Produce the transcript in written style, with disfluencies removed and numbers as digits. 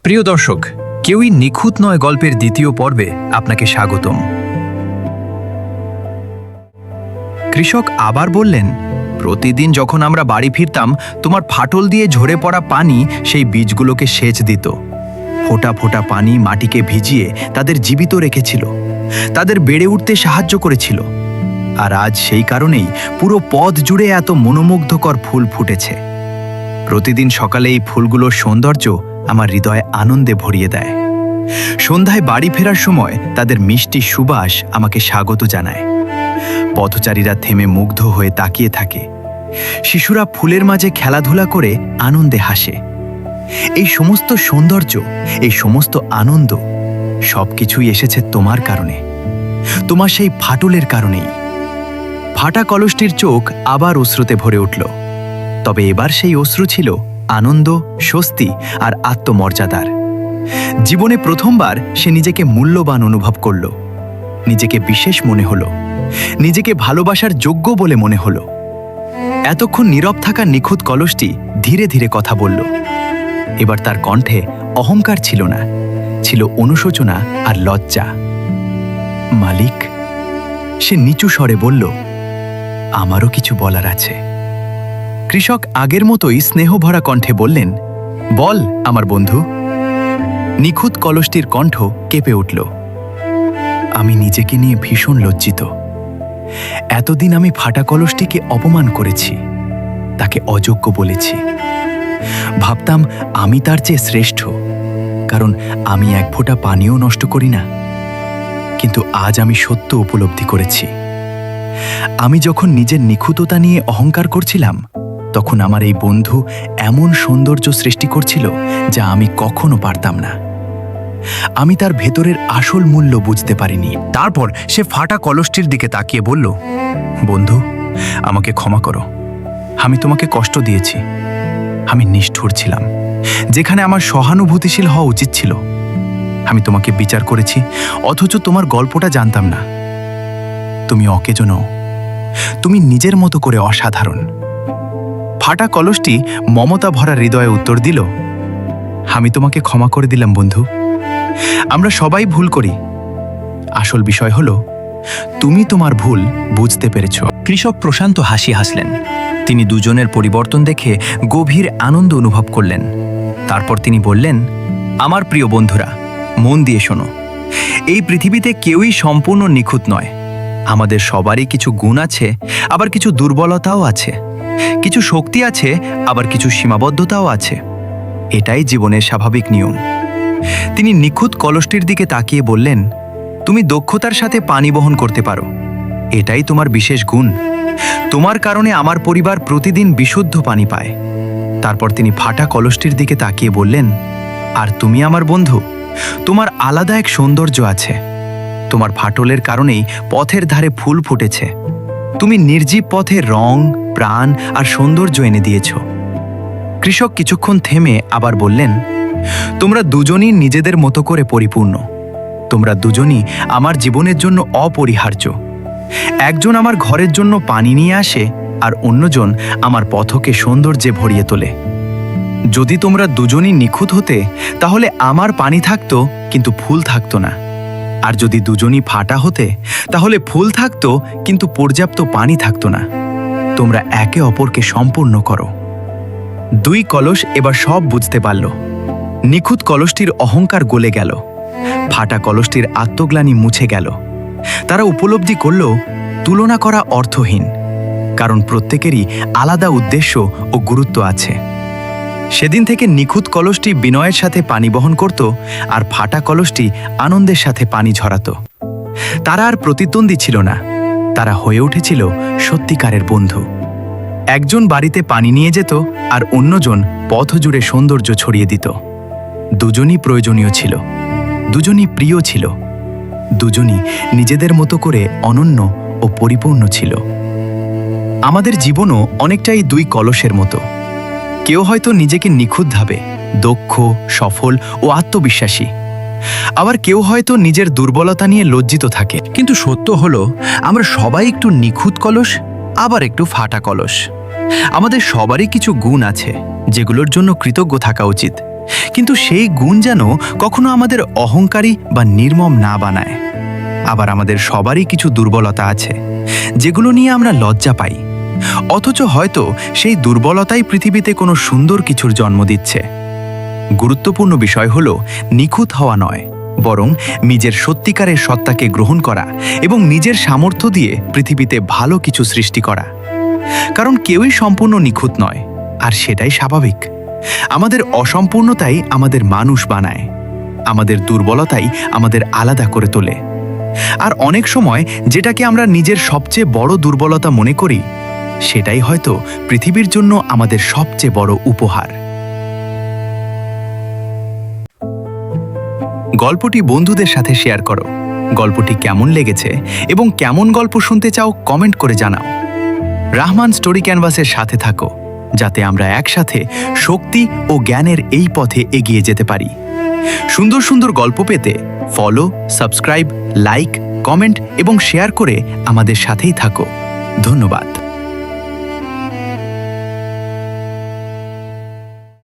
প্রিয় দর্শক, কেউই নিখুঁত নয় গল্পের দ্বিতীয় পর্বে আপনাকে স্বাগতম। কৃষক আবার বললেন, প্রতিদিন যখন আমরা বাড়ি ফিরতাম তোমার ফাটল দিয়ে ঝরে পড়া পানি সেই বীজগুলোকে সেচ দিত। ফোঁটা ফোঁটা পানি মাটিকে ভিজিয়ে তাদের জীবিত রেখেছিল, তাদের বেড়ে উঠতে সাহায্য করেছিল। আর আজ সেই কারণেই পুরো পথ জুড়ে এত মনোমুগ্ধকর ফুল ফুটেছে। প্রতিদিন সকালে এই ফুলগুলোর সৌন্দর্য আমার হৃদয়ে আনন্দে ভরিয়ে দেয়। সন্ধ্যায় বাড়ি ফেরার সময় তাদের মিষ্টি সুবাস আমাকে স্বাগত জানায়। পথচারীরা থেমে মুগ্ধ হয়ে তাকিয়ে থাকে। শিশুরা ফুলের মাঝে খেলাধুলা করে আনন্দে হাসে। এই সমস্ত সৌন্দর্য, এই সমস্ত আনন্দ সবকিছুই এসেছে তোমার কারণে, তোমার সেই ফাটলের কারণেই। ফাটা কলসটির চোখ আবার অশ্রুতে ভরে উঠল, তবে এবার সেই অশ্রু ছিল আনন্দ, স্বস্তি আর আত্মমর্যাদার। জীবনে প্রথমবার সে নিজেকে মূল্যবান অনুভব করল, নিজেকে বিশেষ মনে হলো, নিজেকে ভালোবাসার যোগ্য বলে মনে হলো। এতক্ষণ নীরব থাকা নিখুঁত কলসটি ধীরে ধীরে কথা বলল। এবার তার কণ্ঠে অহংকার ছিল না, ছিল অনুশোচনা আর লজ্জা। মালিক, সে নিচু স্বরে বলল, আমারও কিছু বলার আছে। কৃষক আগের মতোই স্নেহভরা কণ্ঠে বললেন, বল আমার বন্ধু। নিখুঁত কলসটির কণ্ঠ কেঁপে উঠল। আমি নিজেকে নিয়ে ভীষণ লজ্জিত। এতদিন আমি ফাটা কলসটিকে অপমান করেছি, তাকে অযোগ্য বলেছি। ভাবতাম আমি তার চেয়ে শ্রেষ্ঠ, কারণ আমি এক ফোঁটা পানিও নষ্ট করি না। কিন্তু আজ আমি সত্য উপলব্ধি করেছি। আমি যখন নিজের নিখুঁততা নিয়ে অহংকার করছিলাম, তখন আমার এই বন্ধু এমন সৌন্দর্য সৃষ্টি করছিল যা আমি কখনো পারতাম না। আমি তার ভেতরের আসল মূল্য বুঝতে পারিনি। তারপর সে ফাটা কলসটির দিকে তাকিয়ে বলল, বন্ধু, আমাকে ক্ষমা করো। আমি তোমাকে কষ্ট দিয়েছি। আমি নিষ্ঠুর ছিলাম, যেখানে আমার সহানুভূতিশীল হওয়া উচিত ছিল। আমি তোমাকে বিচার করেছি, অথচ তোমার গল্পটা জানতাম না। তুমি অকেজো নও, তুমি নিজের মতো করে অসাধারণ। ফাটা কলসটি মমতা ভরা হৃদয়ে উত্তর দিল, আমি তোমাকে ক্ষমা করে দিলাম বন্ধু। আমরা সবাই ভুল করি। আসল বিষয় হলো তুমি তোমার ভুল বুঝতে পেরেছ। কৃষক প্রশান্ত হাসি হাসলেন। তিনি দুজনের পরিবর্তন দেখে গভীর আনন্দ অনুভব করলেন। তারপর তিনি বললেন, আমার প্রিয় বন্ধুরা, মন দিয়ে শোনো। এই পৃথিবীতে কেউই সম্পূর্ণ নিখুঁত নয়। আমাদের সবারই কিছু গুণ আছে, আবার কিছু দুর্বলতাও আছে। কিছু শক্তি আছে, আবার কিছু সীমাবদ্ধতাও আছে। এটাই জীবনের স্বাভাবিক নিয়ম। তিনি নিখুঁত কলসটির দিকে তাকিয়ে বললেন, তুমি দক্ষতার সাথে পানি বহন করতে পারো। এটাই তোমার বিশেষ গুণ। তোমার কারণে আমার পরিবার প্রতিদিন বিশুদ্ধ পানি পায়। তারপর তিনি ফাটা কলসটির দিকে তাকিয়ে বললেন, আর তুমি আমার বন্ধু, তোমার আলাদা এক সৌন্দর্য আছে। তোমার ফাটলের কারণেই পথের ধারে ফুল ফুটেছে। তুমি নির্জীব পথে রং, প্রাণ আর সৌন্দর্য এনে দিয়েছ। কৃষক কিছুক্ষণ থেমে আবার বললেন, তোমরা দুজনই নিজেদের মতো করে পরিপূর্ণ। তোমরা দুজনই আমার জীবনের জন্য অপরিহার্য। একজন আমার ঘরের জন্য পানি নিয়ে আসে, আর অন্যজন আমার পথকে সৌন্দর্যে ভরিয়ে তোলে। যদি তোমরা দুজনই নিখুঁত হতে, তাহলে আমার পানি থাকতো কিন্তু ফুল থাকতো না। আর যদি দুজনই ফাটা হতে, তাহলে ফুল থাকতো কিন্তু পর্যাপ্ত পানি থাকতো না। তোমরা একে অপরকে সম্পূর্ণ করো। দুই কলস এবার সব বুঝতে পারল। নিখুঁত কলসটির অহংকার গলে গেল, ফাটা কলসটির আত্মগ্লানি মুছে গেল। তারা উপলব্ধি করল তুলনা করা অর্থহীন, কারণ প্রত্যেকেরই আলাদা উদ্দেশ্য ও গুরুত্ব আছে। সেদিন থেকে নিখুঁত কলসটি বিনয়ের সাথে পানি বহন করত, আর ফাটা কলসটি আনন্দের সাথে পানি ঝরাত। তারা আর প্রতিদ্বন্দ্বী ছিল না, তারা হয়ে উঠেছিল সত্যিকারের বন্ধু। একজন বাড়িতে পানি নিয়ে যেত, আর অন্যজন পথ জুড়ে সৌন্দর্য ছড়িয়ে দিত। দুজনই প্রয়োজনীয় ছিল, দুজনই প্রিয় ছিল, দুজনই নিজেদের মতো করে অনন্য ও পরিপূর্ণ ছিল। আমাদের জীবনও অনেকটাই দুই কলসের মতো। কেউ হয়তো নিজেকে নিখুঁত ভাবে, দক্ষ, সফল ও আত্মবিশ্বাসী। আবার কেউ হয়তো নিজের দুর্বলতা নিয়ে লজ্জিত থাকে। কিন্তু সত্য হলো, আমরা সবাই একটু নিখুঁত কলস, আবার একটু ফাটা কলস। আমাদের সবারই কিছু গুণ আছে, যেগুলোর জন্য কৃতজ্ঞ থাকা উচিত। কিন্তু সেই গুণ যেন কখনো আমাদের অহংকারী বা নির্মম না বানায়। আবার আমাদের সবারই কিছু দুর্বলতা আছে, যেগুলো নিয়ে আমরা লজ্জা পাই, অথচ হয়তো সেই দুর্বলতাই পৃথিবীতে কোনো সুন্দর কিছুর জন্ম দিচ্ছে। গুরুত্বপূর্ণ বিষয় হলো নিখুঁত হওয়া নয়, বরং নিজের সত্যিকারের সত্তাকে গ্রহণ করা এবং নিজের সামর্থ্য দিয়ে পৃথিবীতে ভালো কিছু সৃষ্টি করা। কারণ কেউই সম্পূর্ণ নিখুঁত নয়, আর সেটাই স্বাভাবিক। আমাদের অসম্পূর্ণতাই আমাদের মানুষ বানায়, আমাদের দুর্বলতাই আমাদের আলাদা করে তোলে। আর অনেক সময় যেটাকে আমরা নিজের সবচেয়ে বড় দুর্বলতা মনে করি, সেটাই হয়তো পৃথিবীর জন্য আমাদের সবচেয়ে বড় উপহার। গল্পটি বন্ধুদের সাথে শেয়ার করো। গল্পটি কেমন লেগেছে এবং কেমন গল্প শুনতে চাও কমেন্ট করে জানাও। রাহমান স্টোরি ক্যানভাসের সাথে থাকো, যাতে আমরা একসাথে শক্তি ও জ্ঞানের এই পথে এগিয়ে যেতে পারি। সুন্দর সুন্দর গল্প পেতে ফলো, সাবস্ক্রাইব, লাইক, কমেন্ট এবং শেয়ার করে আমাদের সাথেই থাকো। ধন্যবাদ।